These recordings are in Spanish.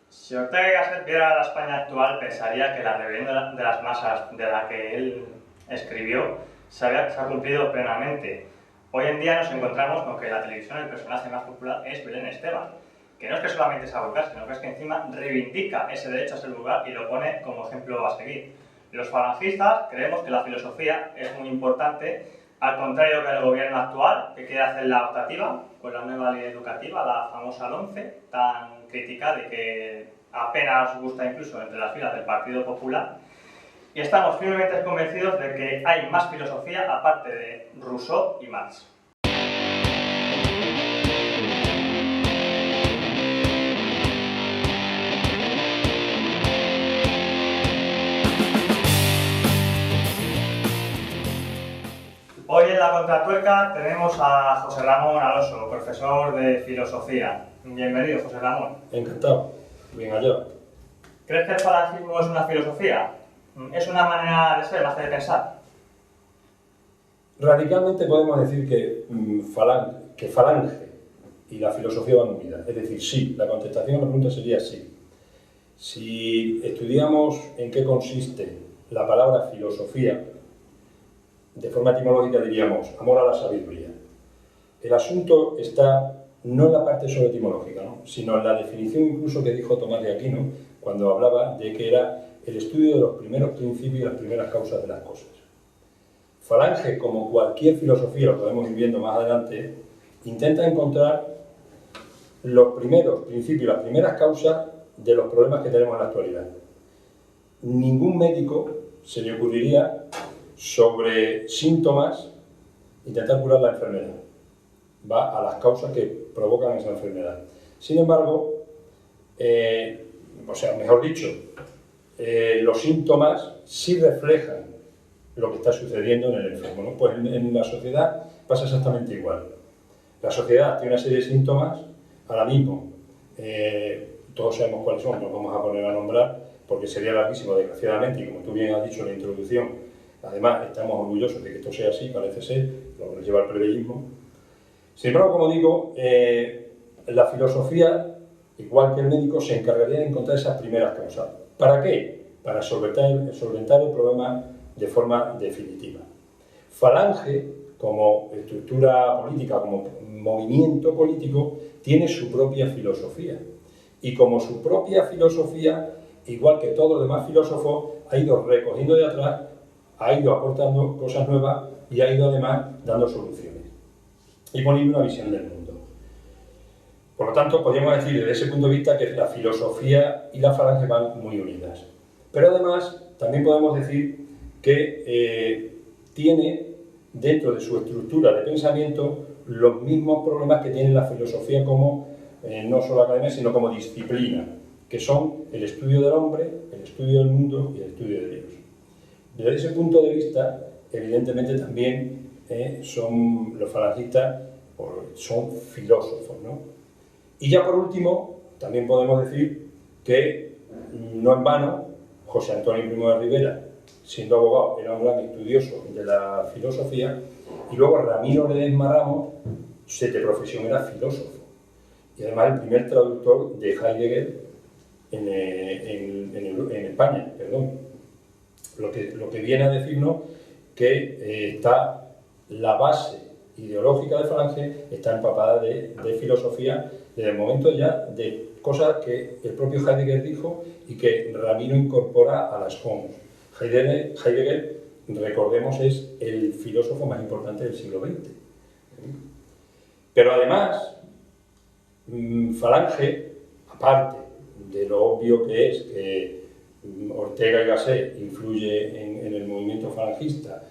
Si Ortega y Gasset viera la España actual, pensaría que la rebelión de las masas de la que él escribió se ha cumplido plenamente. Hoy en día nos encontramos con que en la televisión el personaje más popular es Belén Esteban, que no es que solamente sea vocal, sino que es que encima reivindica ese derecho a ser vulgar y lo pone como ejemplo a seguir. Los falangistas creemos que la filosofía es muy importante, al contrario que el gobierno actual, que quiere hacer la optativa con la nueva ley educativa, la famosa LOMCE, tan criticada y que apenas gusta incluso entre las filas del Partido Popular. Y estamos firmemente convencidos de que hay más filosofía aparte de Rousseau y Marx. Hoy en La Contratuerca tenemos a José Ramón Alonso, profesor de filosofía. Bienvenido, José Ramón. Encantado. Bien hallado. ¿Crees que el falangismo es una filosofía? ¿Es una manera de ser más que de pensar? Radicalmente podemos decir que falange y la filosofía van unidas. Es decir, sí. La contestación a la pregunta sería sí. Si estudiamos en qué consiste la palabra filosofía, de forma etimológica diríamos amor a la sabiduría. El asunto está no en la parte solo etimológica, ¿no?, sino en la definición incluso que dijo Tomás de Aquino cuando hablaba de que era el estudio de los primeros principios y las primeras causas de las cosas. Falange, como cualquier filosofía, lo podemos ir viendo más adelante, intenta encontrar los primeros principios y las primeras causas de los problemas que tenemos en la actualidad. Ningún médico se le ocurriría sobre síntomas intentar curar la enfermedad. Va a las causas que provocan esa enfermedad. Sin embargo, mejor dicho, los síntomas sí reflejan lo que está sucediendo en el enfermo, ¿no? Pues en la sociedad pasa exactamente igual. La sociedad tiene una serie de síntomas, ahora mismo todos sabemos cuáles son, nos vamos a poner a nombrar porque sería larguísimo, desgraciadamente, y como tú bien has dicho en la introducción, además estamos orgullosos de que esto sea así, parece ser, lo que nos lleva al plebeísmo. Sin embargo, como digo, la filosofía, igual que el médico, se encargaría de encontrar esas primeras causas. ¿Para qué? Para solventar el problema de forma definitiva. Falange, como estructura política, como movimiento político, tiene su propia filosofía. Y como su propia filosofía, igual que todos los demás filósofos, ha ido recogiendo de atrás, ha ido aportando cosas nuevas y ha ido además dando soluciones y poniendo una visión del mundo. Por lo tanto, podríamos decir desde ese punto de vista que la filosofía y la falange van muy unidas. Pero además, también podemos decir que tiene dentro de su estructura de pensamiento los mismos problemas que tiene la filosofía como, no solo academia, sino como disciplina, que son el estudio del hombre, el estudio del mundo y el estudio de Dios. Desde ese punto de vista, evidentemente también los falangistas son filósofos, ¿no? Y ya por último, también podemos decir que no en vano, José Antonio Primo de Rivera, siendo abogado, era un gran estudioso de la filosofía, y luego Ramiro Ledesma Ramos, de profesión era filósofo, y además el primer traductor de Heidegger en España, perdón. Lo que viene a decirnos que está la base ideológica de Falange está empapada de filosofía desde el momento ya de cosas que el propio Heidegger dijo y que Ramiro incorpora a las Homs. Heidegger, recordemos, es el filósofo más importante del siglo XX. Pero además, Falange, aparte de lo obvio que es que Ortega y Gasset influye en el movimiento falangista,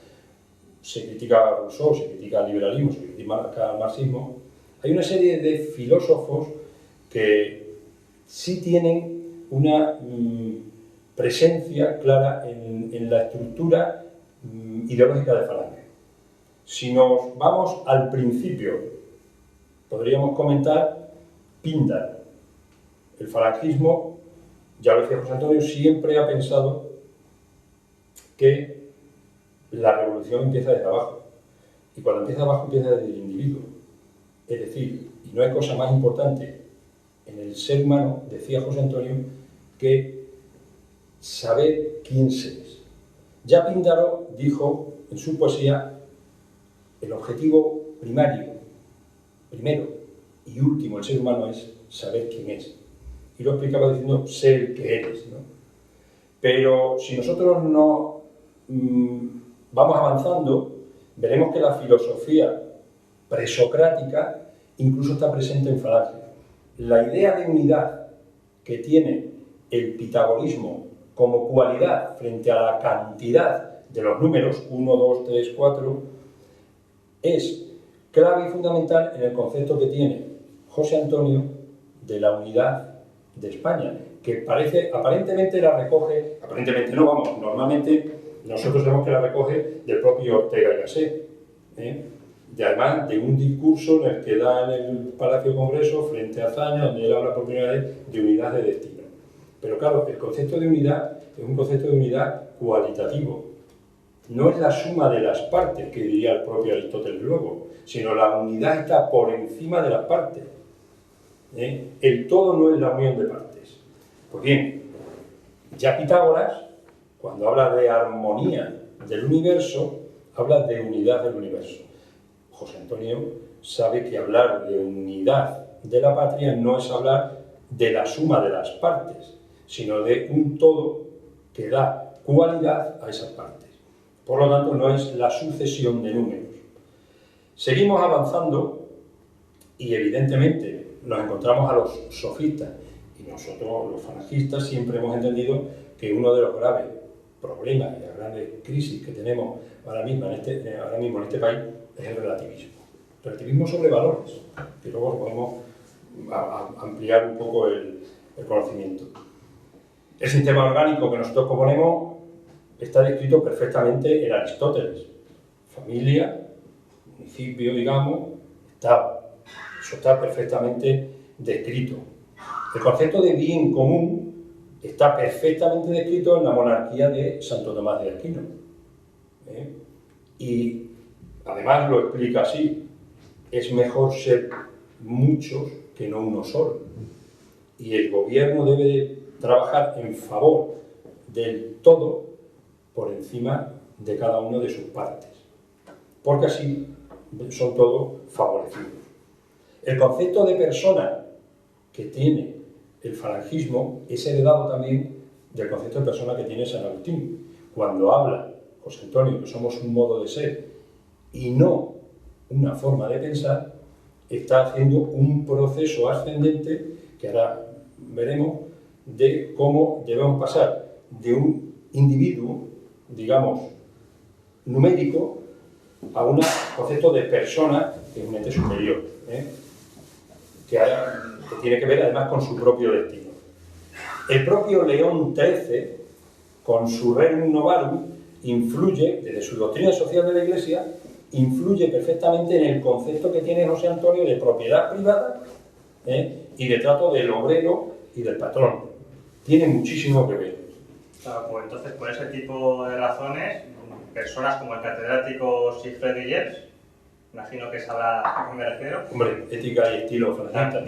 se critica a Rousseau, se critica al liberalismo, se critica al marxismo, hay una serie de filósofos que sí tienen una presencia clara en la estructura ideológica de Falange. Si nos vamos al principio, podríamos comentar Píndaro. El falangismo, ya lo decía José Antonio, siempre ha pensado que la revolución empieza desde abajo. Y cuando empieza abajo, empieza desde el individuo. Es decir, Y no hay cosa más importante en el ser humano, decía José Antonio, que saber quién se es. Ya Píndaro dijo en su poesía: el objetivo primero y último del ser humano es saber quién es. Y lo explicaba diciendo: sé el que eres, ¿no? Pero si nosotros no vamos avanzando, veremos que la filosofía presocrática incluso está presente en Falange. La idea de unidad que tiene el pitagorismo como cualidad frente a la cantidad de los números 1, 2, 3, 4 es clave y fundamental en el concepto que tiene José Antonio de la unidad de España, que aparentemente la recoge, aparentemente no, vamos, normalmente nosotros sabemos que la recoge del propio Ortega y Gasset, y además de un discurso en el que da en el Palacio de Congreso frente a Azaña, donde él habla por primera vez de unidad de destino. Pero claro, el concepto de unidad es un concepto de unidad cualitativo. No es la suma de las partes, que diría el propio Aristóteles luego, sino la unidad está por encima de las partes. El todo no es la unión de partes. Pues bien, ya Pitágoras, cuando habla de armonía del universo, habla de unidad del universo. José Antonio sabe que hablar de unidad de la patria no es hablar de la suma de las partes, sino de un todo que da cualidad a esas partes. Por lo tanto, no es la sucesión de números. Seguimos avanzando y evidentemente nos encontramos a los sofistas, y nosotros los falangistas siempre hemos entendido que uno de los graves problemas y las grandes crisis que tenemos ahora mismo en este país es el relativismo. Relativismo sobre valores, que luego podemos ampliar un poco el conocimiento. El sistema orgánico que nosotros proponemos está descrito perfectamente en Aristóteles. Familia, municipio, digamos, Estado. Eso está perfectamente descrito. El concepto de bien común está perfectamente descrito en la monarquía de Santo Tomás de Aquino. Y además lo explica así: es mejor ser muchos que no uno solo. Y el gobierno debe trabajar en favor del todo por encima de cada uno de sus partes, porque así son todos favorecidos. El concepto de persona que tiene el falangismo es heredado también del concepto de persona que tiene San Agustín. Cuando habla José Antonio que somos un modo de ser y no una forma de pensar, está haciendo un proceso ascendente que ahora veremos, de cómo debemos pasar de un individuo, digamos, numérico, a un concepto de persona, que es un ente superior, que tiene que ver además con su propio destino. El propio León XIII, con su Rerum Novarum, influye, desde su doctrina social de la Iglesia, influye perfectamente en el concepto que tiene José Antonio de propiedad privada y de trato del obrero y del patrón. Tiene muchísimo que ver. Claro, pues entonces, por ese tipo de razones, personas como el catedrático Siegfried Dietz, imagino que sabrá a qué me refiero. Hombre, ética y estilo falangista.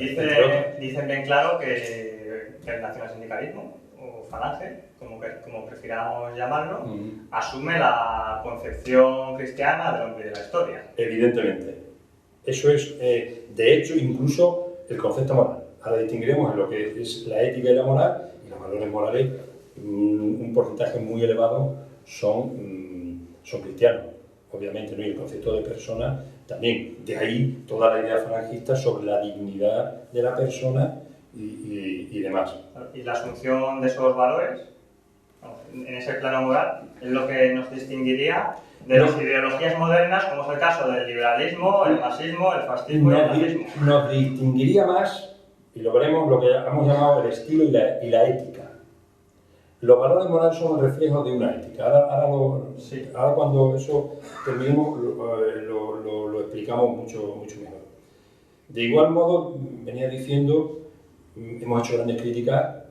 Dicen bien claro que el nacionalsindicalismo, o falange, como prefiramos llamarlo, asume la concepción cristiana del hombre y de la historia. Evidentemente. Eso es, de hecho, incluso el concepto moral. Ahora distinguiremos en lo que es la ética y la moral, y los valores morales, un porcentaje muy elevado son cristianos, obviamente, ¿no? Y el concepto de persona también. De ahí toda la idea falangista sobre la dignidad de la persona y demás. Y la asunción de esos valores, en ese plano moral, es lo que nos distinguiría de las ideologías modernas, como es el caso del liberalismo, el marxismo, el fascismo y el nazismo. Nos distinguiría más, y lo veremos, lo que hemos llamado el estilo y la ética. Los valores morales son el reflejo de una ética. Ahora cuando eso terminemos lo explicamos mucho mejor. De igual modo, venía diciendo, hemos hecho grandes críticas,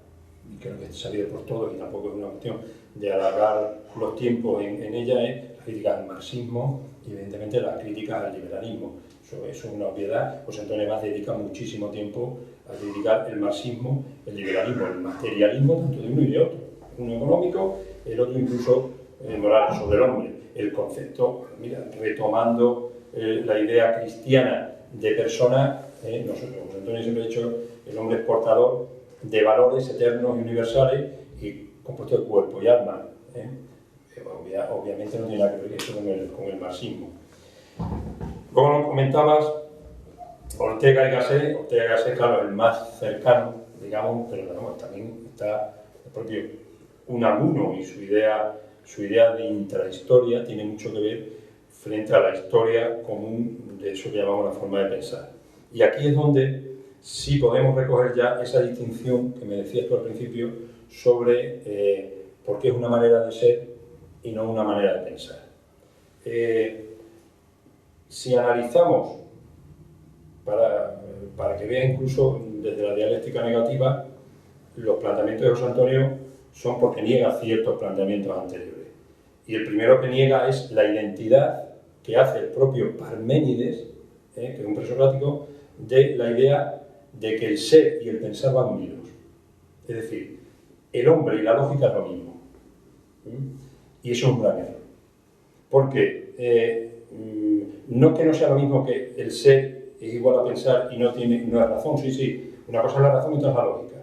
y creo que es sabido por todos, y tampoco es una cuestión de alargar los tiempos en ella, la crítica al marxismo y evidentemente las críticas al liberalismo. Eso es una obviedad. José Antonio además dedica muchísimo tiempo a criticar el marxismo, el liberalismo, el materialismo, tanto de uno y de otro. Uno económico, el otro incluso moral, sobre el hombre. El concepto, mira, retomando la idea cristiana de persona, nosotros, José Antonio siempre ha dicho, el hombre es portador de valores eternos y universales y compuesto de cuerpo y alma. Obviamente no tiene nada que ver eso con el marxismo. Como nos comentabas, Ortega y Gasset, claro, el más cercano, digamos, pero no, también está el propio Unamuno y su idea de intrahistoria tiene mucho que ver frente a la historia común de eso que llamamos la forma de pensar. Y aquí es donde sí podemos recoger ya esa distinción que me decías tú al principio sobre por qué es una manera de ser y no una manera de pensar. Si analizamos, para que vea incluso desde la dialéctica negativa, los planteamientos de José Antonio son porque niega ciertos planteamientos anteriores. Y el primero que niega es la identidad que hace el propio Parménides, que es un presocrático, de la idea de que el ser y el pensar van unidos. Es decir, el hombre y la lógica es lo mismo. Y eso es un gran error. Porque no que no sea lo mismo que el ser es igual a pensar y no es razón, sí. Una cosa es la razón y otra es la lógica.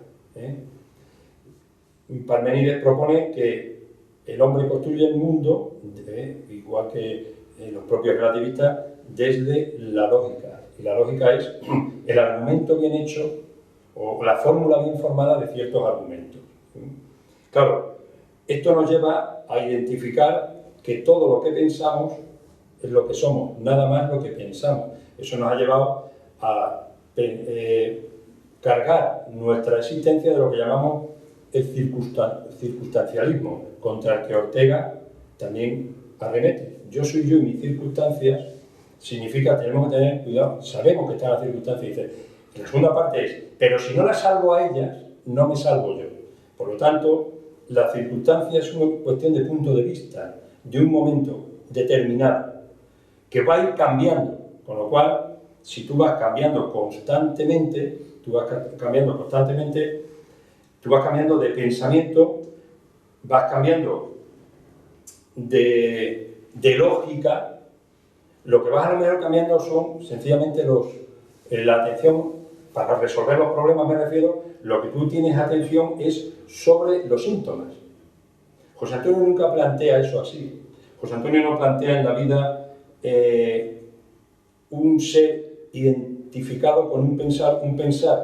Parménides propone que el hombre construye el mundo, igual que los propios relativistas, desde la lógica. Y la lógica es el argumento bien hecho o la fórmula bien formada de ciertos argumentos. Claro, esto nos lleva a identificar que todo lo que pensamos es lo que somos, nada más lo que pensamos. Eso nos ha llevado a cargar nuestra existencia de lo que llamamos el circunstancialismo, contra el que Ortega también arremete. Yo soy yo y mis circunstancias significa que tenemos que tener cuidado, sabemos que están las circunstancias, dice, la segunda parte es, pero si no las salvo a ellas, no me salvo yo. Por lo tanto, la circunstancia es una cuestión de punto de vista, de un momento determinado, que va a ir cambiando, con lo cual, si tú vas cambiando constantemente, tú vas cambiando de pensamiento, vas cambiando de lógica. Lo que vas a lo mejor cambiando son sencillamente la atención, para resolver los problemas me refiero, lo que tú tienes atención es sobre los síntomas. José Antonio nunca plantea eso así. José Antonio no plantea en la vida un ser identificado con un pensar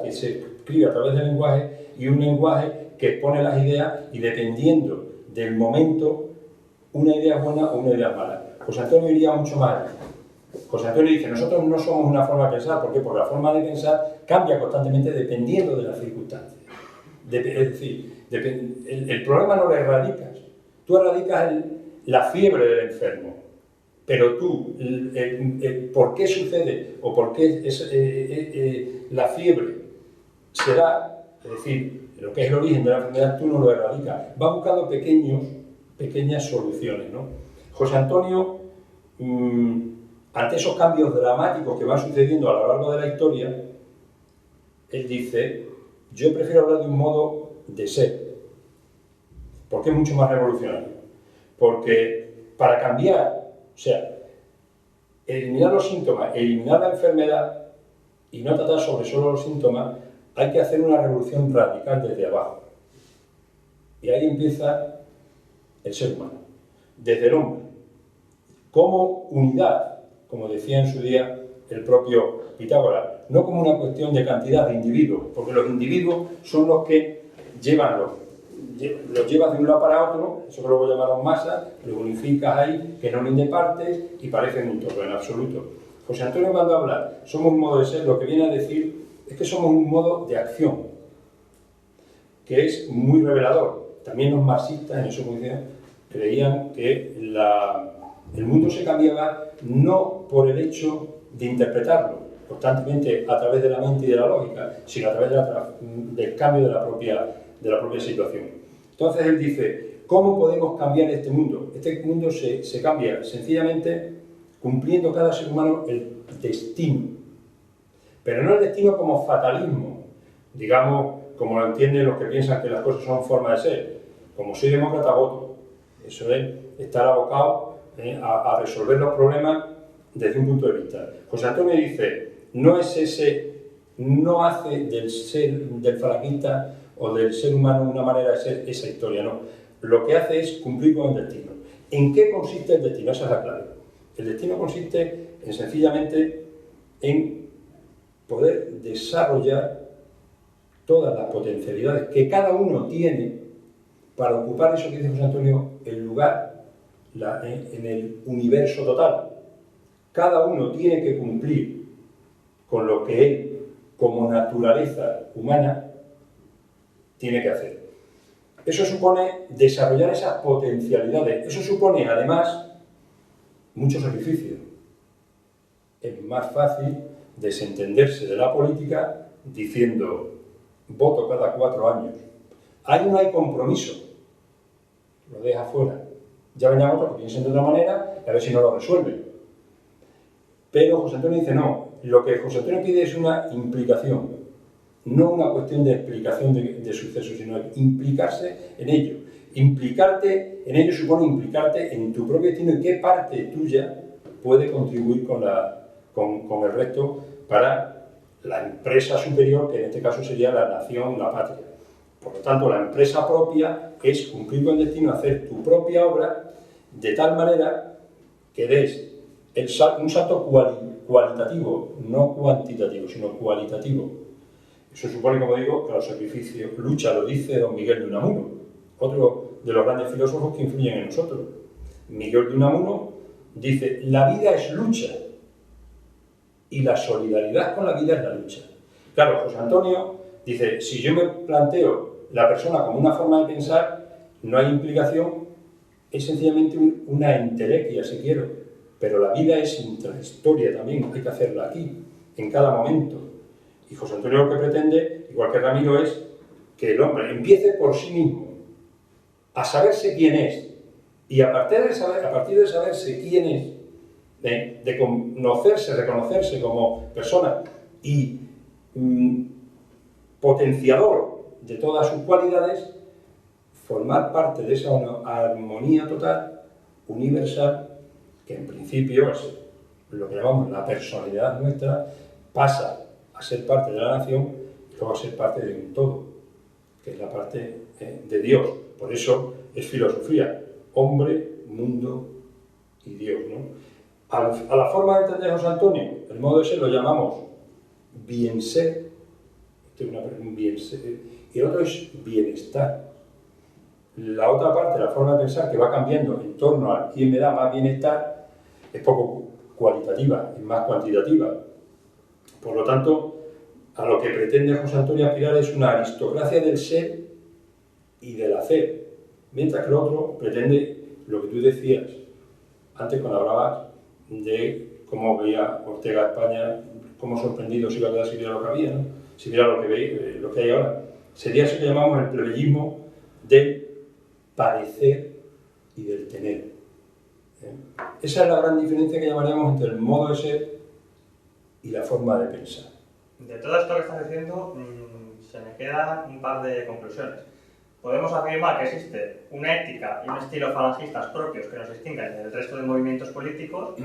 que se escribe a través del lenguaje y un lenguaje que expone las ideas y dependiendo del momento, una idea es buena o una idea es mala. José Antonio iría mucho más allá. José Antonio dice, nosotros no somos una forma de pensar, ¿por qué? Porque la forma de pensar cambia constantemente dependiendo de las circunstancias. Es decir, el problema no lo erradicas. Tú erradicas la fiebre del enfermo, pero tú, ¿por qué sucede o por qué la fiebre se da? Es decir, lo que es el origen de la enfermedad, tú no lo erradicas. Vas buscando pequeñas soluciones, ¿no? José Antonio, ante esos cambios dramáticos que van sucediendo a lo largo de la historia, él dice, yo prefiero hablar de un modo de ser, porque es mucho más revolucionario. Porque para cambiar, o sea, eliminar los síntomas, eliminar la enfermedad y no tratar sobre solo los síntomas, hay que hacer una revolución radical desde abajo. Y ahí empieza el ser humano, desde el hombre, como unidad, como decía en su día el propio Pitágoras, no como una cuestión de cantidad de individuos, porque los individuos son los que los llevas de un lado para otro, eso que luego llamaron masas, los unificas ahí, que no de partes y parecen un todo en absoluto. José Antonio cuando habla, somos un modo de ser, lo que viene a decir es que somos un modo de acción, que es muy revelador. También los marxistas, en eso creían que el mundo se cambiaba no por el hecho de interpretarlo constantemente a través de la mente y de la lógica, sino a través del cambio de la propia situación. Entonces él dice, ¿cómo podemos cambiar este mundo? Este mundo se cambia sencillamente cumpliendo cada ser humano el destino. Pero no el destino como fatalismo, digamos, como lo entienden los que piensan que las cosas son forma de ser. Como soy demócrata, voto. Eso es estar abocado a resolver los problemas desde un punto de vista. José Antonio dice, no hace del falangista o del ser humano una manera de ser esa historia, no. Lo que hace es cumplir con el destino. ¿En qué consiste el destino? Esa es la clave. El destino consiste sencillamente en poder desarrollar todas las potencialidades que cada uno tiene para ocupar eso que dice José Antonio, el lugar en el universo total. Cada uno tiene que cumplir con lo que él, como naturaleza humana, tiene que hacer. Eso supone desarrollar esas potencialidades. Eso supone, además, mucho sacrificio. Es más fácil desentenderse de la política diciendo voto cada 4 años. Ahí no hay compromiso. Lo deja fuera. Ya vendrán otros que piensen de otra manera y a ver si no lo resuelven. Pero José Antonio dice no. Lo que José Antonio pide es una implicación. No una cuestión de explicación de sucesos, sino implicarse en ello. Implicarte en ello supone implicarte en tu propio destino y qué parte tuya puede contribuir con el resto para la empresa superior, que en este caso sería la nación, la patria. Por lo tanto, la empresa propia es cumplir con el destino, hacer tu propia obra de tal manera que des un salto cualitativo, no cuantitativo, sino cualitativo. Eso supone, como digo, claro, sacrificio, lucha, lo dice don Miguel de Unamuno, otro de los grandes filósofos que influyen en nosotros. Miguel de Unamuno dice, la vida es lucha y la solidaridad con la vida es la lucha. Claro, José Antonio dice, si yo me planteo la persona como una forma de pensar, no hay implicación, es sencillamente una entelequia, si quiero, pero la vida es intrahistoria también, hay que hacerla aquí, en cada momento. Y José Antonio lo que pretende, igual que Ramiro, es que el hombre empiece por sí mismo, a saberse quién es, y a partir de saberse quién es, de conocerse, reconocerse como persona y potenciador de todas sus cualidades, formar parte de esa armonía total, universal, que en principio es lo que llamamos la personalidad nuestra, pasa a ser parte de la nación y luego a ser parte de un todo, que es la parte de Dios. Por eso es filosofía, hombre, mundo y Dios, ¿no? A la forma de entender José Antonio, el modo de ser lo llamamos bien ser, un bien ser, y el otro es bienestar. La otra parte, la forma de pensar que va cambiando en torno a quién me da más bienestar, es poco cualitativa, es más cuantitativa. Por lo tanto, a lo que pretende José Antonio aspirar es una aristocracia del ser y del hacer, mientras que el otro pretende lo que tú decías antes cuando hablabas de cómo veía Ortega España, cómo sorprendido se iba a quedar si viera lo que había, ¿no? Si viera lo que hay ahora. Sería eso que llamamos el plebeyismo del parecer y del tener. Esa es la gran diferencia que llamaríamos entre el modo de ser y la forma de pensar. De todo esto que estás diciendo, se me quedan un par de conclusiones. Podemos afirmar que existe una ética y un estilo falangistas propios que nos distinguen del resto de movimientos políticos,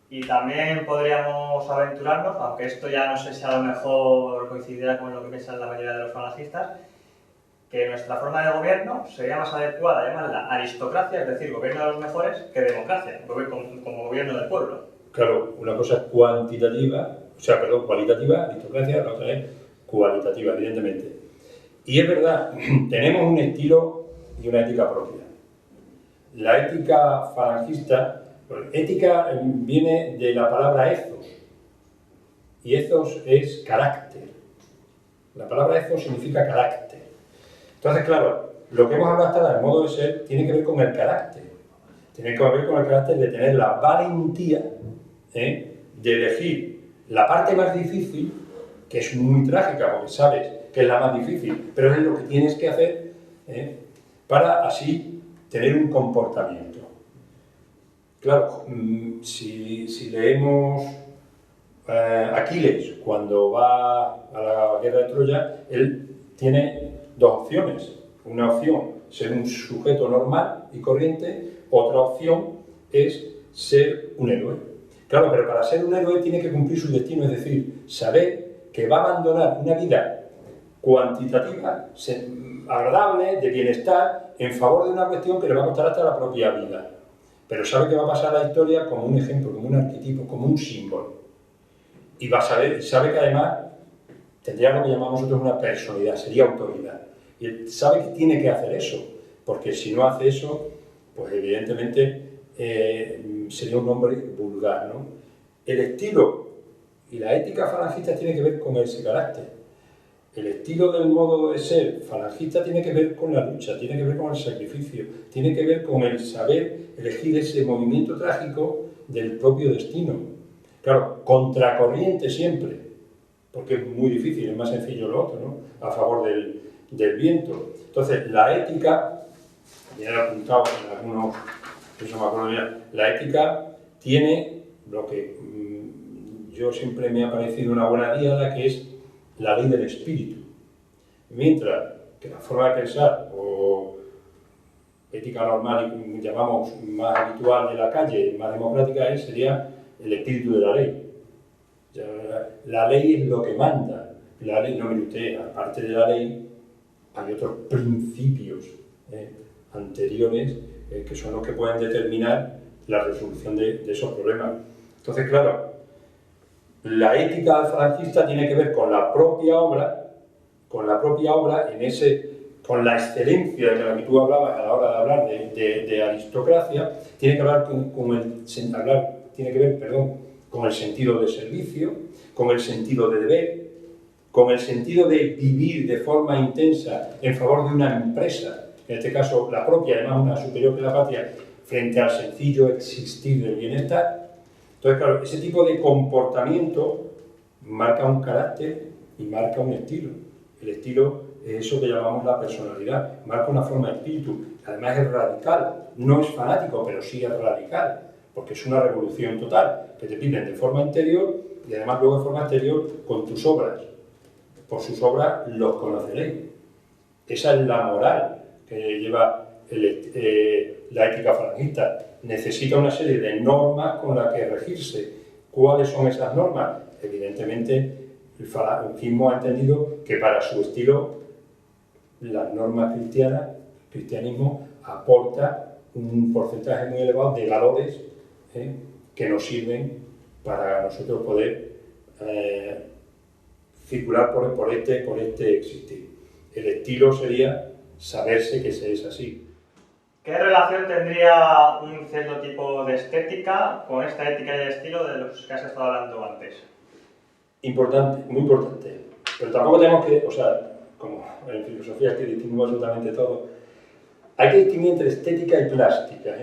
y también podríamos aventurarnos, aunque esto ya no sé si a lo mejor coincidirá con lo que piensan la mayoría de los falangistas, que nuestra forma de gobierno sería más adecuada llamarla aristocracia, es decir, gobierno de los mejores, que democracia, como gobierno del pueblo. Claro, una cosa es cualitativa, aristocracia, la otra es cualitativa, evidentemente. Y es verdad, tenemos un estilo y una ética propia. La ética falangista, ética viene de la palabra ethos, y ethos es carácter. La palabra ethos significa carácter. Entonces, claro, lo que hemos hablado hasta ahora del modo de ser tiene que ver con el carácter. Tiene que ver con el carácter de tener la valentía de elegir la parte más difícil, que es muy trágica porque sabes que es la más difícil, pero es lo que tienes que hacer para así tener un comportamiento. Claro, si leemos Aquiles, cuando va a la guerra de Troya, él tiene dos opciones. Una opción, ser un sujeto normal y corriente, otra opción es ser un héroe. Claro, pero para ser un héroe tiene que cumplir su destino, es decir, saber que va a abandonar una vida cuantitativa, agradable, de bienestar, en favor de una cuestión que le va a costar hasta la propia vida. Pero sabe que va a pasar a la historia como un ejemplo, como un arquetipo, como un símbolo. Y sabe que además tendría lo que llamamos nosotros una personalidad, sería autoridad. Y él sabe que tiene que hacer eso, porque si no hace eso, pues evidentemente sería un hombre vulgar, ¿no? El estilo y la ética falangista tiene que ver con ese carácter. El estilo del modo de ser falangista tiene que ver con la lucha, tiene que ver con el sacrificio, tiene que ver con el saber elegir ese movimiento trágico del propio destino. Claro, contracorriente siempre, porque es muy difícil, es más sencillo lo otro, ¿no? A favor del viento. Entonces, la ética, ya he apuntado en algunos, eso me acuerdo ya, la ética tiene lo que yo siempre me ha parecido una buena diada, que es la ley del espíritu. Mientras que la forma de pensar, o ética normal, y llamamos más habitual de la calle, más democrática, sería el espíritu de la ley. La ley es lo que manda. La ley, no, mire usted, aparte de la ley, hay otros principios anteriores que son los que pueden determinar la resolución de esos problemas. Entonces, claro, la ética falangista tiene que ver con la propia obra, con la excelencia de la que tú hablabas a la hora de hablar de aristocracia, tiene que ver con el sentido de servicio, con el sentido de deber, con el sentido de vivir de forma intensa en favor de una empresa, en este caso la propia, además una superior que la patria, frente al sencillo existir del bienestar. Entonces, claro, ese tipo de comportamiento marca un carácter y marca un estilo. El estilo es eso que llamamos la personalidad, marca una forma de espíritu. Además es radical, no es fanático, pero sí es radical, porque es una revolución total, que te piden de forma interior y además luego de forma exterior con tus obras. Por sus obras los conoceréis. Esa es la moral que lleva la ética falangista. Necesita una serie de normas con las que regirse. ¿Cuáles son esas normas? Evidentemente, el falangismo ha entendido que para su estilo las normas cristianas, el cristianismo aporta un porcentaje muy elevado de valores que nos sirven para nosotros poder circular por este existir. El estilo sería saberse que se es así. ¿Qué relación tendría un cierto tipo de estética con esta ética y el estilo de los que has estado hablando antes? Importante, muy importante. Pero tampoco tenemos que, como en filosofía que distinguimos absolutamente todo, hay que distinguir entre estética y plástica,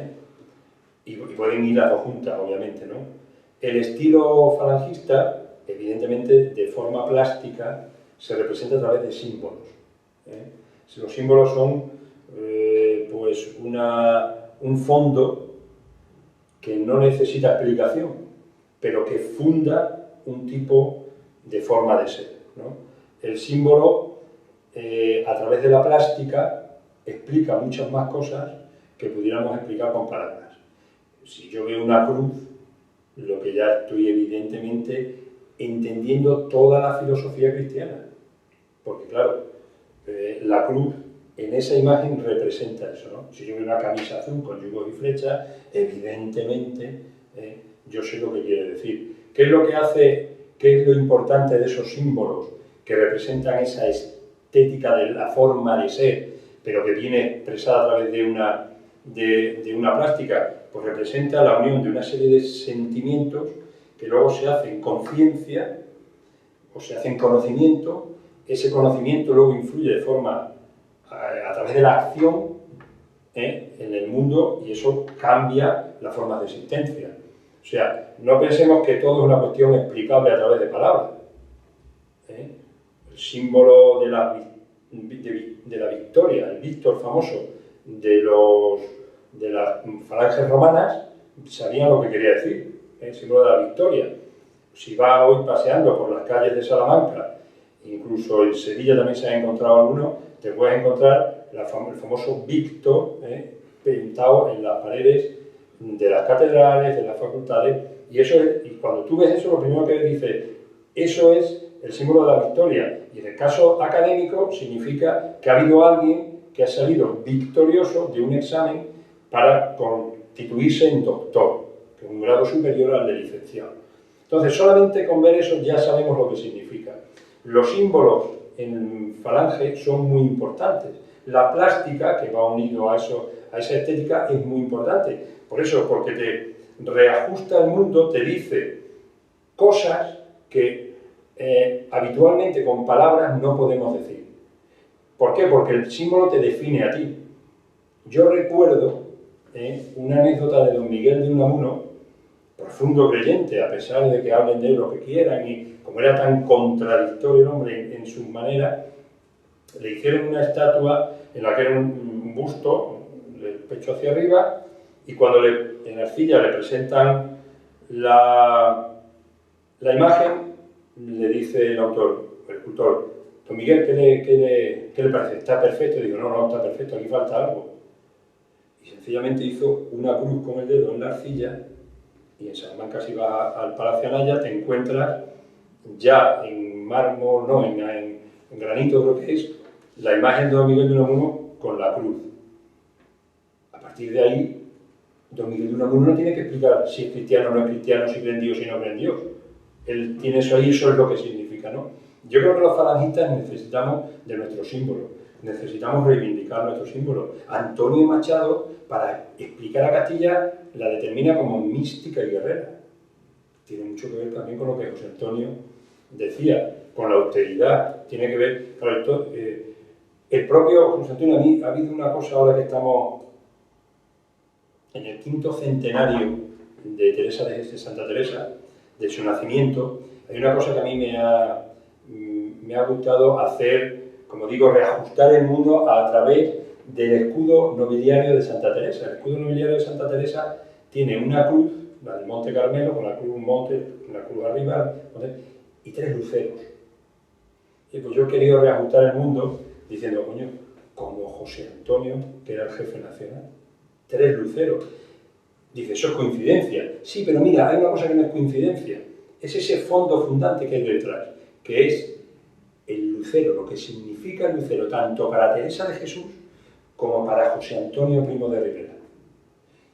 y pueden ir las dos juntas, obviamente, ¿no? El estilo falangista, evidentemente, de forma plástica, se representa a través de símbolos. Los símbolos son pues un fondo que no necesita explicación, pero que funda un tipo de forma de ser, ¿no? El símbolo, a través de la plástica, explica muchas más cosas que pudiéramos explicar con palabras. Si yo veo una cruz, lo que ya estoy evidentemente entendiendo toda la filosofía cristiana, porque claro, la cruz en esa imagen representa eso, ¿no? Si yo veo una camisa azul con yugos y flechas, evidentemente yo sé lo que quiere decir. ¿Qué es lo que hace, qué es lo importante de esos símbolos que representan esa estética de la forma de ser, pero que viene expresada a través de una plástica? Pues representa la unión de una serie de sentimientos que luego se hacen conciencia o se hacen conocimiento. Ese conocimiento luego influye de forma a través de la acción en el mundo, y eso cambia las formas de existencia. O sea, no pensemos que todo es una cuestión explicable a través de palabras. El símbolo de la victoria, el Víctor famoso de las falanges romanas, sabían lo que quería decir, el símbolo de la victoria. Si vas hoy paseando por las calles de Salamanca, incluso en Sevilla también se ha encontrado alguno, te puedes encontrar el famoso Victor pintado en las paredes de las catedrales, de las facultades, y cuando tú ves eso, lo primero que dices, eso es el símbolo de la victoria. Y en el caso académico significa que ha habido alguien que ha salido victorioso de un examen para constituirse en doctor, que es un grado superior al de licenciado. Entonces, solamente con ver eso ya sabemos lo que significa. Los símbolos en falange son muy importantes. La plástica, que va unido a eso, a esa estética, es muy importante. Por eso, porque te reajusta el mundo, te dice cosas que habitualmente con palabras no podemos decir. ¿Por qué? Porque el símbolo te define a ti. Yo recuerdo una anécdota de don Miguel de Unamuno, profundo creyente, a pesar de que hablen de él lo que quieran, y como era tan contradictorio el hombre en sus maneras, le hicieron una estatua en la que era un busto, el pecho hacia arriba, y cuando en arcilla le presentan la imagen, le dice el autor, el escultor, don Miguel, ¿qué le parece? ¿Está perfecto? Y digo, no, está perfecto, aquí falta algo. Y sencillamente hizo una cruz con el dedo en la arcilla, y en Salamanca, si vas al Palacio Anaya, te encuentras ya en mármol, no, en granito creo que es, la imagen de don Miguel de Unamuno con la cruz. A partir de ahí, don Miguel de Unamuno no tiene que explicar si es cristiano o no es cristiano, si cree en Dios o no cree en Dios. Él tiene eso ahí, eso es lo que significa, ¿no? Yo creo que los falangistas necesitamos de nuestros símbolos, necesitamos reivindicar nuestros símbolos. Antonio Machado, para explicar a Castilla, la determina como mística y guerrera. Tiene mucho que ver también con lo que José Antonio decía, con la austeridad, tiene que ver, claro, el propio José Antonio, ha habido una cosa ahora que estamos en el 5º centenario de Santa Teresa, de su nacimiento, hay una cosa que a mí me ha gustado hacer, como digo, reajustar el mundo a través del escudo nobiliario de Santa Teresa. El escudo nobiliario de Santa Teresa tiene una cruz, la del Monte Carmelo, con la cruz una cruz arriba, y 3 luceros. Y pues yo he querido reajustar el mundo diciendo, coño, como José Antonio, que era el jefe nacional, 3 luceros. Dice, eso es coincidencia. Sí, pero mira, hay una cosa que no es coincidencia. Es ese fondo fundante que hay detrás, que es el lucero, lo que significa el lucero, tanto para Teresa de Jesús como para José Antonio Primo de Rivera.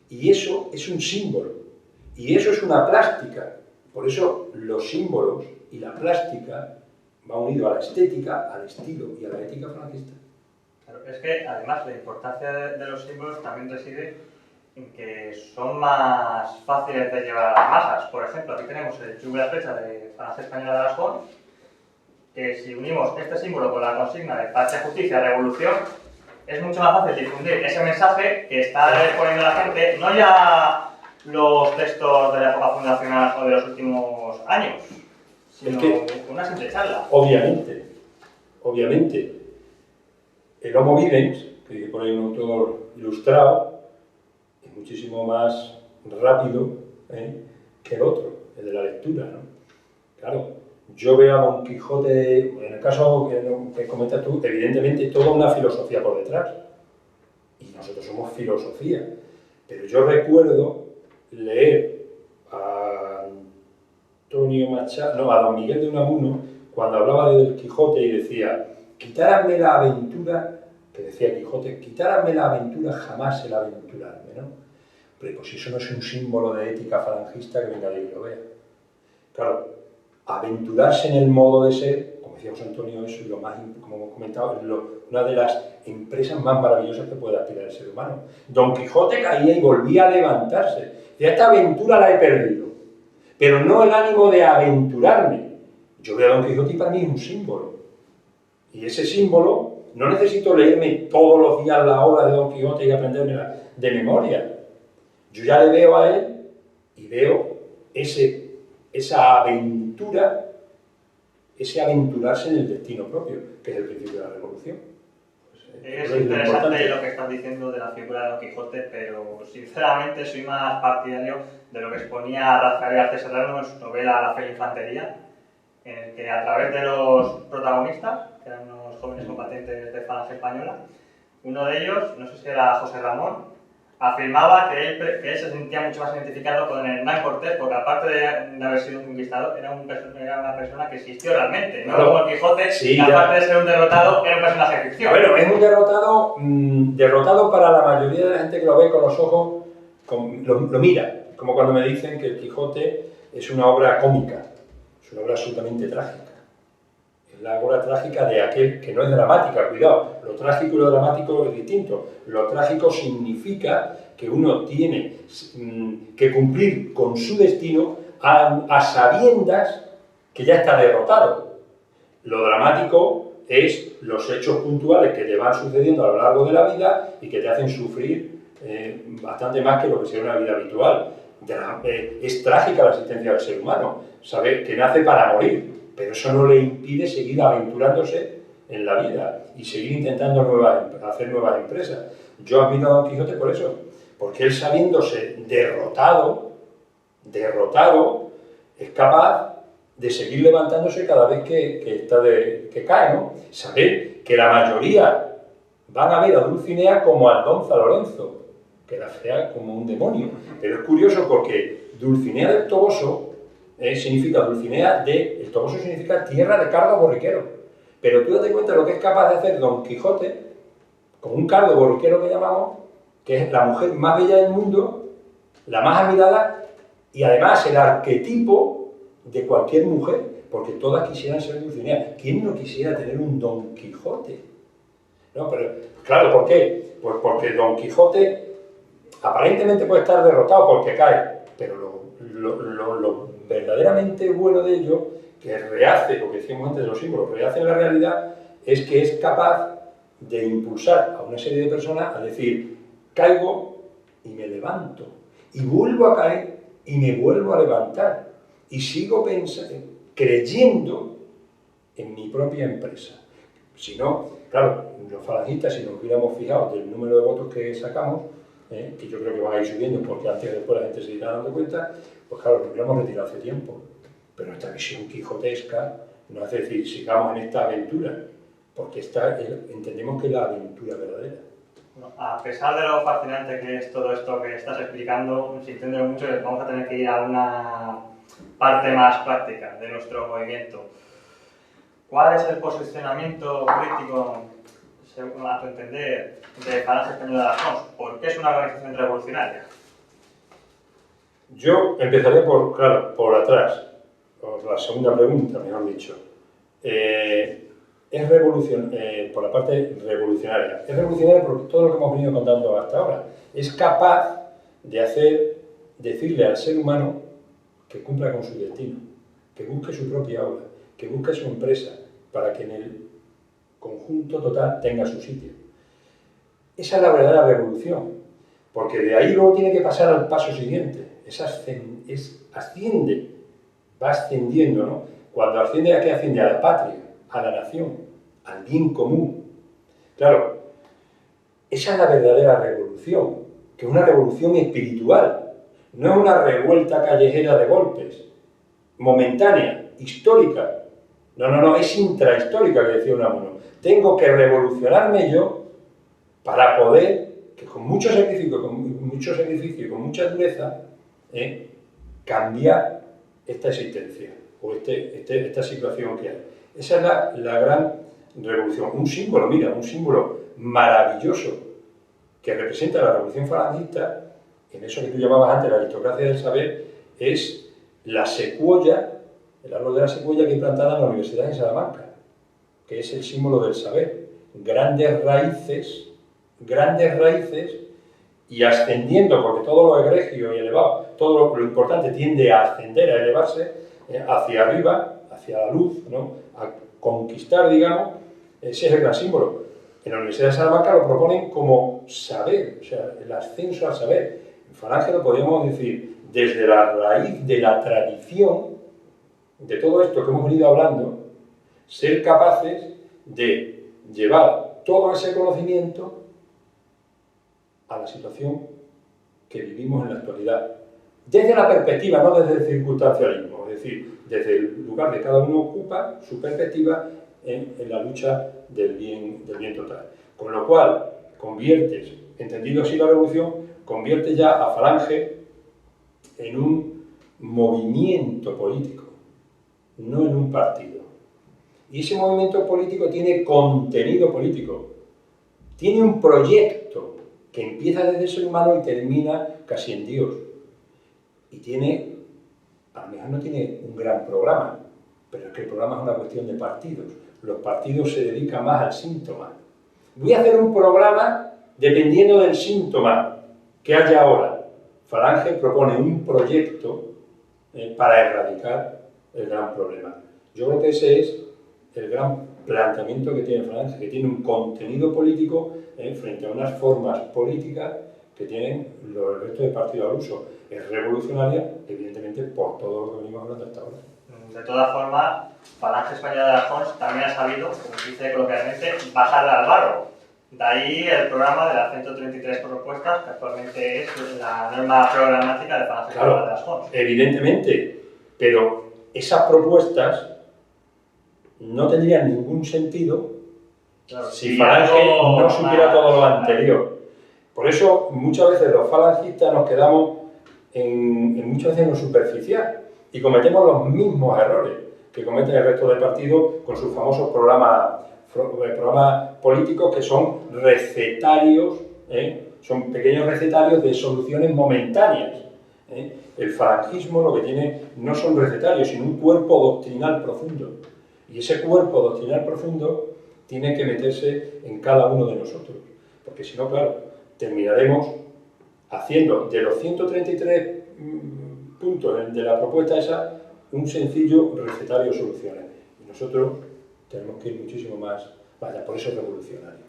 Y eso es un símbolo, y eso es una plástica. Por eso los símbolos y la plástica van unidos a la estética, al estilo y a la ética falangista. Claro, es que además la importancia de los símbolos también reside en que son más fáciles de llevar a las masas. Por ejemplo, aquí tenemos el yugo y la flecha de Falange Española de Aragón, que si unimos este símbolo con la consigna de patria, justicia, revolución, es mucho más fácil difundir ese mensaje que está poniendo la gente, no ya los textos de la época fundacional o de los últimos años, sino es que, una simple charla. Obviamente, el Homo Videns, que dice por ahí un autor ilustrado, es muchísimo más rápido que el otro, el de la lectura, ¿no? Claro, yo veo a Don Quijote, en el caso que comentas tú, evidentemente toda una filosofía por detrás, y nosotros somos filosofía, pero yo recuerdo leer a Antonio Machado, no, a Don Miguel de Unamuno, cuando hablaba del Quijote y decía, quitáranme la aventura, que decía Quijote, quitáranme la aventura, jamás el aventurarme, ¿no? Pero pues eso no es un símbolo de ética falangista que venga de ahí lo vea. Claro, aventurarse en el modo de ser, como decía José Antonio, es lo más, como hemos comentado, es una de las empresas más maravillosas que puede aspirar el ser humano. Don Quijote caía y volvía a levantarse. Y esta aventura la he perdido, pero no el ánimo de aventurarme. Yo veo a Don Quijote y para mí es un símbolo. Y ese símbolo, no necesito leerme todos los días la obra de Don Quijote y aprendérmela de memoria. Yo ya le veo a él y veo esa aventura, ese aventurarse en el destino propio, que es el principio de la revolución. Pues Es lo interesante importante. lo que estás diciendo de la figura de Don Quijote, pero sinceramente soy más partidario de lo que exponía Rafael García Serrano en su novela La fe y la infantería, en el que a través de los protagonistas, que eran unos jóvenes combatientes de Falange Española, uno de ellos, no sé si era José Ramón, afirmaba que él se sentía mucho más identificado con Hernán Cortés, porque aparte de haber sido un conquistador, era una persona que existió realmente, no Claro. como el Quijote, Sí, que aparte de ser un derrotado, era un personaje de ficción. Bueno, es un derrotado, derrotado para la mayoría de la gente que lo ve con los ojos, lo mira, como cuando me dicen que el Quijote es una obra cómica, es una obra absolutamente trágica. Es la obra trágica de aquel que no es dramática, cuidado, lo trágico y lo dramático es distinto. Lo trágico significa que uno tiene que cumplir con su destino a sabiendas que ya está derrotado. Lo dramático es los hechos puntuales que te van sucediendo a lo largo de la vida y que te hacen sufrir bastante más que lo que sería una vida habitual. Es trágica la existencia del ser humano, sabe que nace para morir, pero eso no le impide seguir aventurándose en la vida y seguir intentando hacer nuevas empresas. Yo admiro a Don Quijote por eso, porque él sabiéndose derrotado, es capaz de seguir levantándose cada vez que cae, ¿no? Saber que la mayoría van a ver a Dulcinea como a Don Lorenzo, que la fea como un demonio. Pero es curioso porque Dulcinea del Toboso significa el Toboso significa tierra de cardo borriquero. Pero tú date cuenta de lo que es capaz de hacer Don Quijote con un cardo borriquero que llamamos, que es la mujer más bella del mundo, la más admirada y además el arquetipo de cualquier mujer, porque todas quisieran ser Dulcinea. ¿Quién no quisiera tener un Don Quijote? ¿No? Pero, claro, ¿por qué? Pues porque Don Quijote aparentemente puede estar derrotado porque cae, pero lo verdaderamente bueno de ello, que rehace, lo que decíamos antes de los símbolos, rehace en la realidad, es que es capaz de impulsar a una serie de personas a decir, caigo y me levanto, y vuelvo a caer y me vuelvo a levantar, y sigo creyendo en mi propia empresa. Si no, claro, los falangistas, si nos hubiéramos fijado del número de votos que sacamos, que yo creo que van a ir subiendo porque antes o después la gente se irá dando cuenta, pues claro, nos hubiéramos retirado hace tiempo. Pero esta visión quijotesca no hace decir, sigamos en esta aventura, porque entendemos que es la aventura verdadera. Bueno, a pesar de lo fascinante que es todo esto que estás explicando, sintiéndolo mucho, vamos a tener que ir a una parte más práctica de nuestro movimiento. ¿Cuál es el posicionamiento político, según a tu entender, de Falange Española de las Mons? ¿Por qué es una organización revolucionaria? Yo empezaría por atrás, por la segunda pregunta, mejor dicho. Por la parte revolucionaria. Es revolucionaria por todo lo que hemos venido contando hasta ahora. Es capaz de decirle al ser humano que cumpla con su destino, que busque su propia obra, que busque su empresa, para que en el conjunto total tenga su sitio. Esa es la verdadera revolución, porque de ahí luego tiene que pasar al paso siguiente. Asciende, va ascendiendo, ¿no? Cuando asciende, ¿a qué asciende? A la patria, a la nación, al bien común. Claro, esa es la verdadera revolución, que es una revolución espiritual, no es una revuelta callejera de golpes, momentánea, histórica. No, es intrahistórica, que decía Unamuno. Tengo que revolucionarme yo para poder, que con mucho sacrificio y con mucha dureza, cambiar esta existencia o esta situación que hay. Esa es la gran revolución. Un símbolo maravilloso que representa la revolución falangista, en eso que tú llamabas antes la aristocracia del saber, es la secuoya, el árbol de la secuoya que hay plantada en la Universidad de Salamanca, que es el símbolo del saber. Grandes raíces y ascendiendo, porque todo lo egregio y elevado, todo lo importante tiende a ascender, a elevarse hacia arriba, hacia la luz, ¿no? A conquistar, digamos, ese es el gran símbolo. En la Universidad de Salamanca lo proponen como saber, o sea, el ascenso al saber. En Falange lo podríamos decir desde la raíz de la tradición, de todo esto que hemos venido hablando, ser capaces de llevar todo ese conocimiento a la situación que vivimos en la actualidad. Desde la perspectiva, no desde el circunstancialismo, es decir, desde el lugar que cada uno ocupa, su perspectiva en la lucha del bien total. Con lo cual, conviertes, entendido así la revolución, conviertes ya a Falange en un movimiento político, no en un partido. Y ese movimiento político tiene contenido político, tiene un proyecto que empieza desde el ser humano y termina casi en Dios. Y tiene, a lo mejor no tiene un gran programa, pero es que el programa es una cuestión de partidos. Los partidos se dedican más al síntoma. Voy a hacer un programa dependiendo del síntoma que haya ahora. Falange propone un proyecto para erradicar el gran problema. Yo creo que ese es el gran planteamiento que tiene Falange, que tiene un contenido político frente a unas formas políticas que tienen el resto de partidos al uso. Es revolucionaria, evidentemente, por todo lo que venimos hablando hasta ahora. De todas formas, Falange Española de las Jons también ha sabido, como se dice coloquialmente, bajarle al barro. De ahí el programa de las 133 propuestas, que actualmente es la norma programática de Falange Española de las Jons. Evidentemente, pero esas propuestas no tendrían ningún sentido si Falange no supiera todo lo anterior. Por eso, muchas veces los falangistas nos quedamos muchas veces en lo superficial y cometemos los mismos errores que cometen el resto de partidos con sus famosos programas políticos que son recetarios, son pequeños recetarios de soluciones momentáneas. El falangismo lo que tiene no son recetarios, sino un cuerpo doctrinal profundo. Y ese cuerpo doctrinal profundo tiene que meterse en cada uno de nosotros. Porque si no, claro, terminaremos haciendo de los 133 puntos de la propuesta esa un sencillo recetario de soluciones. Y nosotros tenemos que ir muchísimo más, vaya, por eso es revolucionario.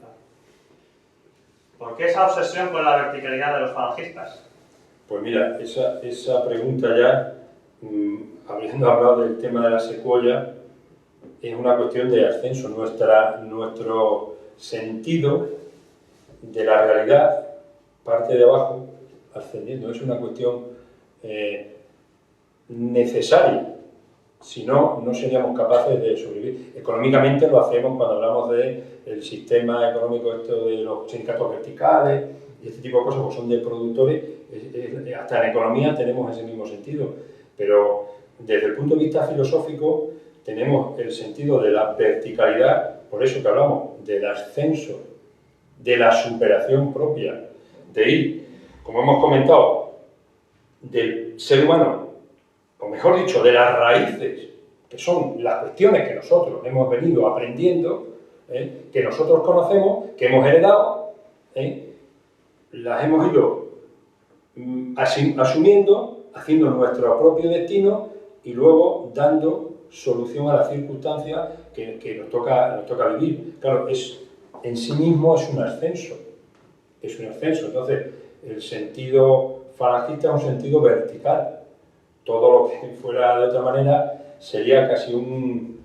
¿Por qué esa obsesión con la verticalidad de los falangistas? Pues mira, esa pregunta ya, habiendo hablado del tema de la secuoya, es una cuestión de ascenso. Nuestro sentido de la realidad parte de abajo ascendiendo. Es una cuestión necesaria. Si no, no seríamos capaces de sobrevivir. Económicamente lo hacemos cuando hablamos del sistema económico esto de los sindicatos verticales y este tipo de cosas, pues son de productores. Hasta en economía tenemos ese mismo sentido. Pero desde el punto de vista filosófico tenemos el sentido de la verticalidad, por eso que hablamos del ascenso, de la superación propia, de ir, como hemos comentado, del ser humano, o mejor dicho, de las raíces, que son las cuestiones que nosotros hemos venido aprendiendo, que nosotros conocemos, que hemos heredado, las hemos ido asumiendo, haciendo nuestro propio destino y luego dando solución a las circunstancias que nos toca vivir. Claro, en sí mismo es un ascenso. Entonces, el sentido falangista es un sentido vertical. Todo lo que fuera de otra manera sería casi un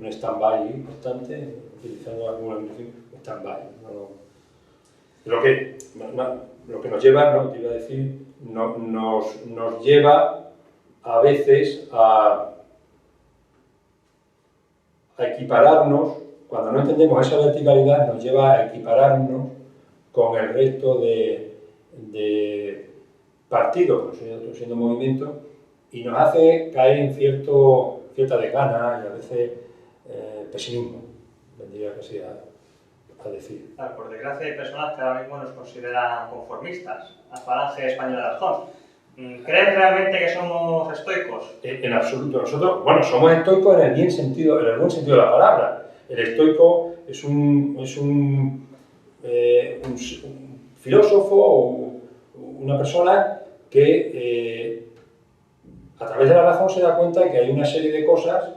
stand-by constante, utilizando alguna stand-by. Lo que nos lleva, no, te iba a decir, nos lleva a veces a equipararnos, cuando no entendemos esa verticalidad, nos lleva a equipararnos con el resto de partidos, siendo movimientos, y nos hace caer en cierta desgana y a veces pesimismo, vendría casi a decir. Claro, por desgracia hay personas que ahora mismo nos consideran conformistas, la Falange Española de las Jons. ¿Creen realmente que somos estoicos? En absoluto. Nosotros, bueno, somos estoicos en el buen sentido de la palabra. El estoico es un filósofo o una persona que a través de la razón se da cuenta de que hay una serie de cosas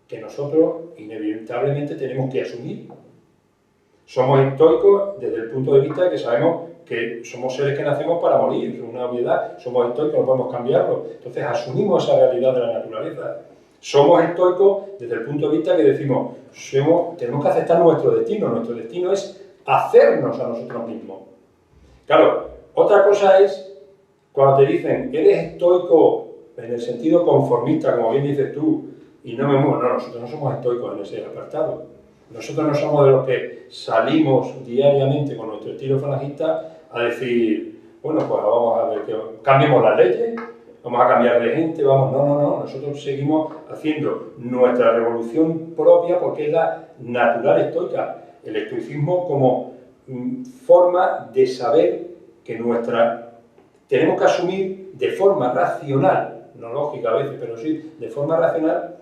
que nosotros inevitablemente tenemos que asumir. Somos estoicos desde el punto de vista de que sabemos que somos seres que nacemos para morir, es una obviedad, somos estoicos, no podemos cambiarlo. Entonces asumimos esa realidad de la naturaleza. Somos estoicos desde el punto de vista que decimos, tenemos que aceptar nuestro destino es hacernos a nosotros mismos. Claro, otra cosa es cuando te dicen, eres estoico en el sentido conformista, como bien dices tú, y no me muevo. No, nosotros no somos estoicos en ese apartado. Nosotros no somos de los que salimos diariamente con nuestro estilo falangista a decir, bueno, pues vamos a ver, que cambiemos las leyes, vamos a cambiar de gente, vamos, no, nosotros seguimos haciendo nuestra revolución propia porque es la natural estoica, el estoicismo como forma de saber que tenemos que asumir de forma racional, no lógica a veces, pero sí de forma racional,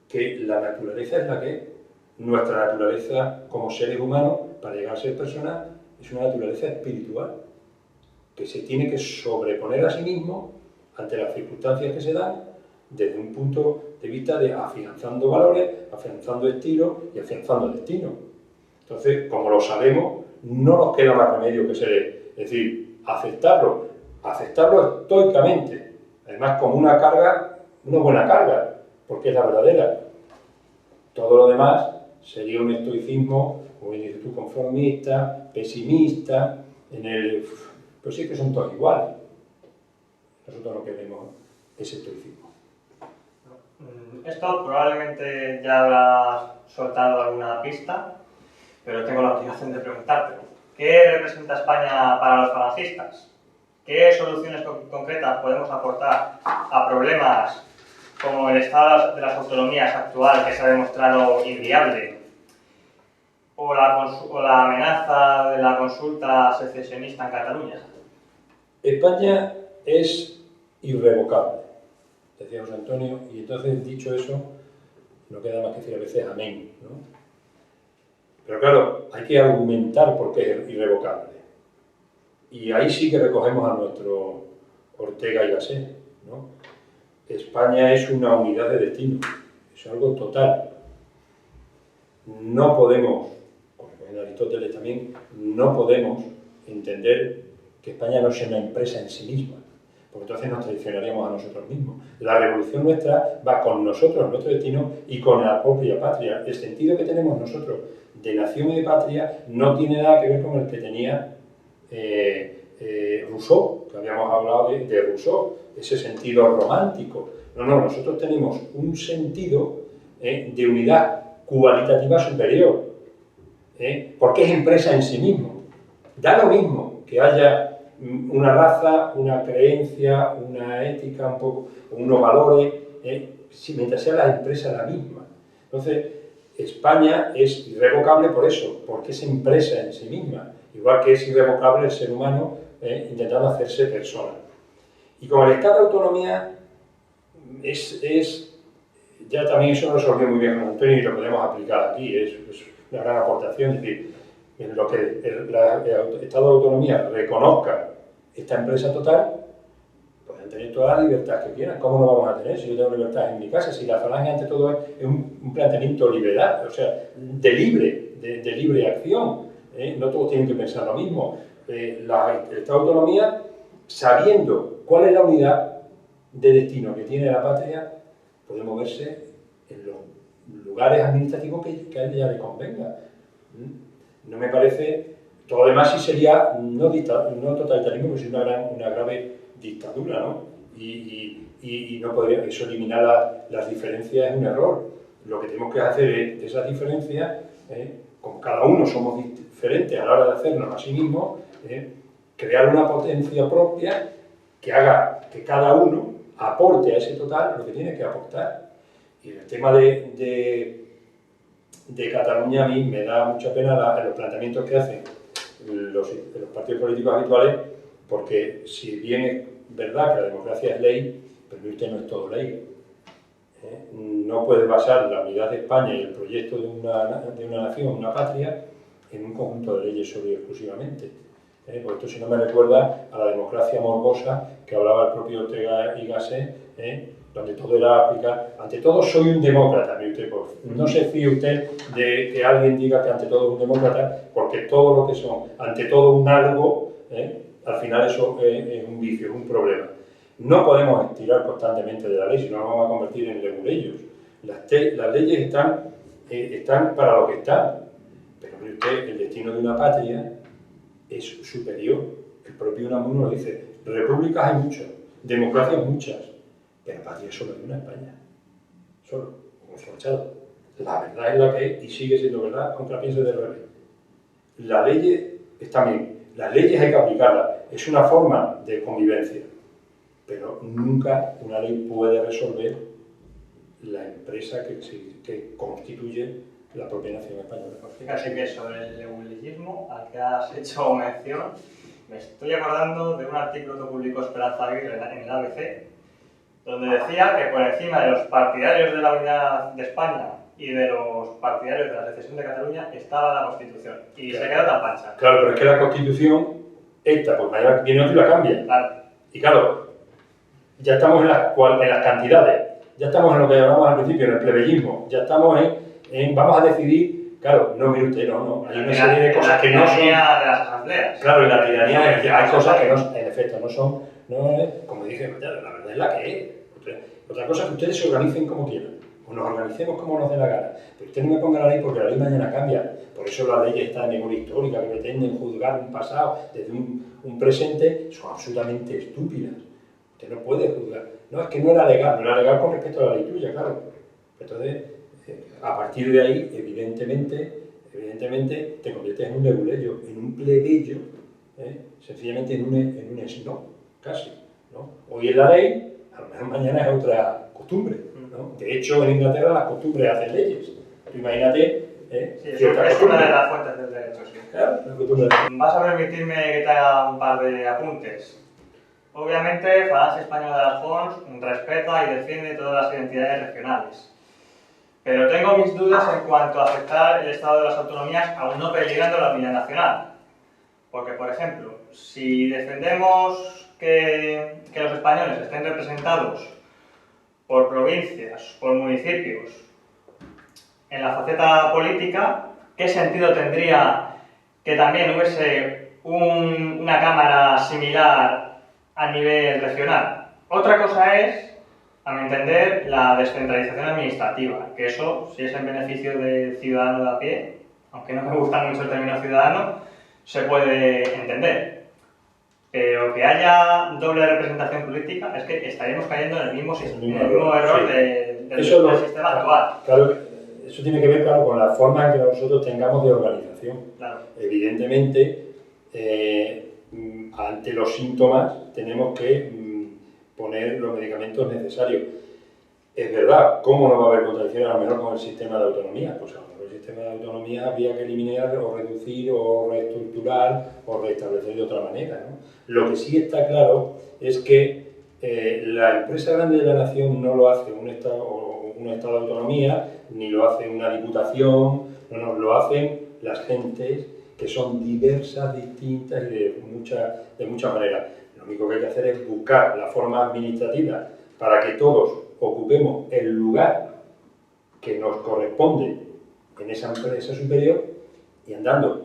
que la naturaleza es la que es. Nuestra naturaleza como seres humanos, para llegar a ser personas, es una naturaleza espiritual, que se tiene que sobreponer a sí mismo ante las circunstancias que se dan, desde un punto de vista de afianzando valores, afianzando estilos y afianzando destino. Entonces, como lo sabemos, no nos queda más remedio que ser, es decir, aceptarlo estoicamente, además como una carga, una buena carga, porque es la verdadera. Todo lo demás sería un estoicismo, como dices tú, conformista, pesimista, pues sí que son todos iguales. Nosotros no queremos ese estoicismo. Esto probablemente ya habrás soltado alguna pista, pero tengo la obligación de preguntarte. ¿Qué representa España para los falangistas? ¿Qué soluciones concretas podemos aportar a problemas como el estado de las autonomías actual, que se ha demostrado inviable, o la amenaza de la consulta secesionista en Cataluña? España es irrevocable, decía José Antonio, y entonces, dicho eso, no queda más que decir a veces amén, ¿no? Pero claro, hay que argumentar por qué es irrevocable. Y ahí sí que recogemos a nuestro Ortega y Gasset, ¿no? España es una unidad de destino, es algo total. No podemos, como en Aristóteles también, no podemos entender que España no sea una empresa en sí misma, porque entonces nos traicionaríamos a nosotros mismos. La revolución nuestra va con nosotros, nuestro destino, y con la propia patria. El sentido que tenemos nosotros de nación y de patria no tiene nada que ver con el que tenía Rousseau, que habíamos hablado de Rousseau, ese sentido romántico. No, nosotros tenemos un sentido de unidad cualitativa superior, porque es empresa en sí mismo. Da lo mismo que haya una raza, una creencia, una ética, un poco, unos valores, mientras sea la empresa la misma. Entonces, España es irrevocable por eso, porque es empresa en sí misma, igual que es irrevocable el ser humano intentando hacerse persona. Y como el Estado de autonomía ya también eso lo resolvió muy bien con Antonio y lo podemos aplicar aquí, es una gran aportación, es decir, en lo que el Estado de autonomía reconozca esta empresa total, pueden tener toda la libertad que quieran. ¿Cómo no vamos a tener si yo tengo libertad en mi casa? Si la falange ante todo es un planteamiento liberal, o sea, de libre acción, no todos tienen que pensar lo mismo. El Estado de autonomía, sabiendo cuál es la unidad de destino que tiene la patria, puede moverse en los lugares administrativos que a ella le convenga. No me parece. Todo lo demás sí sería no totalitarismo, pero sí una grave dictadura, ¿no? Y no podría, eso eliminar las diferencias es un error. Lo que tenemos que hacer es, de esas diferencias, como cada uno somos diferentes a la hora de hacernos a sí mismos, crear una potencia propia que haga que cada uno aporte a ese total lo que tiene que aportar. Y el tema de Cataluña a mí me da mucha pena los planteamientos que hacen los partidos políticos habituales, porque si bien es verdad que la democracia es ley, pero usted no es todo ley. No puede basar la unidad de España y el proyecto de una nación, una patria, en un conjunto de leyes solo y exclusivamente. Porque esto si no me recuerda a la democracia morbosa que hablaba el propio Ortega y Gasset, donde todo era aplicar. Ante todo soy un demócrata, usted, pues, no se fíe usted de que alguien diga que ante todo es un demócrata, porque todo lo que son, ante todo un algo, al final eso es un vicio, es un problema. No podemos estirar constantemente de la ley, si no nos vamos a convertir en leguleyos. Las leyes están para lo que están, pero mire usted, el destino de una patria es superior. El propio Unamuno lo dice, repúblicas hay muchas, democracias muchas, pero patria solo hay una, España. Solo, como se ha echado. La verdad es la que es y sigue siendo verdad, aunque la piense del revés. La ley está bien, las leyes hay que aplicarlas, es una forma de convivencia, pero nunca una ley puede resolver la empresa que constituye la propia nación española. Pues fíjate que sobre el leguleyismo al que has hecho mención, me estoy acordando de un artículo que publicó Esperanza Aguirre en el ABC, donde decía que por encima de los partidarios de la unidad de España y de los partidarios de la secesión de Cataluña estaba la Constitución. Y claro, se quedó tan pancha. Claro, pero es que la Constitución, esta, pues mañana viene otro y la cambia. Claro. Y claro, ya estamos en las cantidades, ya estamos en lo que hablamos al principio, en el plebeyismo, ya estamos en vamos a decidir, claro, no, mire usted, no, hay una serie de cosas que no son... La tiranía de las asambleas. Claro, en la tiranía hay cosas que no, en efecto, no son, como dije, la verdad es la que es. Otra cosa es que ustedes se organicen como quieran, o nos organicemos como nos dé la gana, pero usted no me ponga la ley porque la ley mañana cambia. Por eso las leyes estas de memoria histórica que pretenden juzgar un pasado desde un presente son absolutamente estúpidas. Usted no puede juzgar. No, es que no era legal con respecto a la ley tuya, claro. Entonces, a partir de ahí, evidentemente, te conviertes en un leguleyo, en un plebeyo, sencillamente en un esno, casi, ¿no? Hoy es la ley, a lo mejor mañana es otra costumbre, ¿no? De hecho, en Inglaterra las costumbres hacen leyes. Tú imagínate, sí, eso es una de las fuentes del derecho, sí. Claro, la costumbre. Vas a permitirme que te haga un par de apuntes. Obviamente, Falange Española de las Pons respeta y defiende todas las identidades regionales. Pero tengo mis dudas en cuanto a aceptar el estado de las autonomías aún no peligrando la unidad nacional. Porque, por ejemplo, si defendemos que los españoles estén representados por provincias, por municipios, en la faceta política, ¿qué sentido tendría que también hubiese una cámara similar a nivel regional? Otra cosa es, a mi entender, la descentralización administrativa, que eso, si es en beneficio del ciudadano de a pie, aunque no me gusta mucho el término ciudadano, se puede entender. Pero que haya doble representación política, es que estaríamos cayendo en el mismo error del sistema actual. Claro, eso tiene que ver, claro, con la forma en que nosotros tengamos de organización. Claro. Evidentemente, ante los síntomas tenemos que poner los medicamentos necesarios. Es verdad, ¿cómo no va a haber contradicciones a lo mejor con el sistema de autonomía? Pues a lo mejor el sistema de autonomía había que eliminar o reducir o reestructurar o restablecer de otra manera, ¿no? Lo que sí está claro es que la empresa grande de la nación no lo hace un estado de autonomía, ni lo hace una diputación, no, lo hacen las gentes que son diversas, distintas y de muchas maneras. Lo único que hay que hacer es buscar la forma administrativa para que todos ocupemos el lugar que nos corresponde en esa empresa superior y andando.